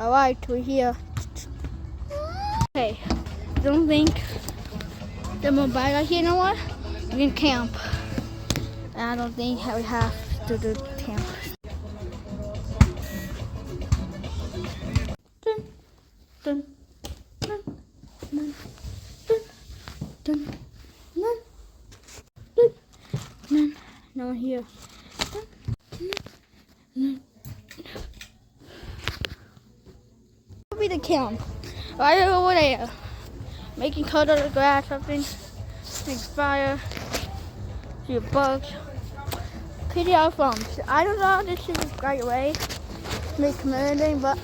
Alright, we're here. Okay, don't think the mobile right here, you know what? We can camp. And I don't think we have to do camp. Dun, dun, dun, dun, dun, dun, dun, dun. No one here. Dun, dun, dun. Be the camp right over there, making cut of the grass, something, make fire, see your bugs. Pity our farms. I don't know if this is a great way to make community, but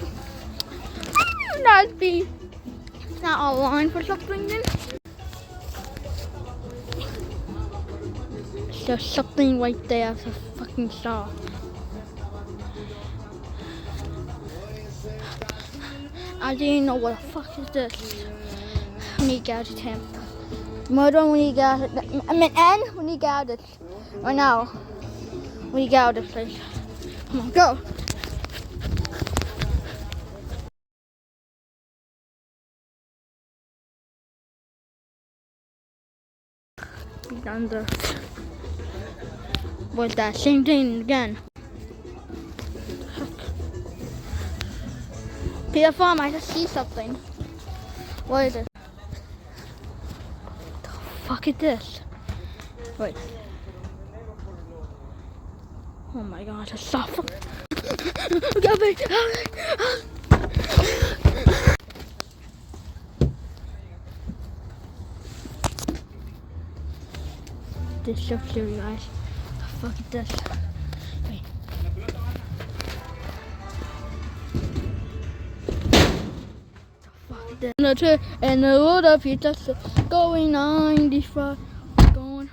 not be not online for something then. There's something right there, it's a fucking star. I didn't know what the fuck is this. We need to get out of camp. Murder, we need to get out of we need to get out of this. Right now. We need to get out of this place. Come on, go. Down there. What's that? Same thing again. Peter Farm, I just see something. What is it? What the fuck is this? Wait. Oh my god, it's so Get me! This is so scary, guys. What the fuck is this? Wait. And the road up here just going 95, going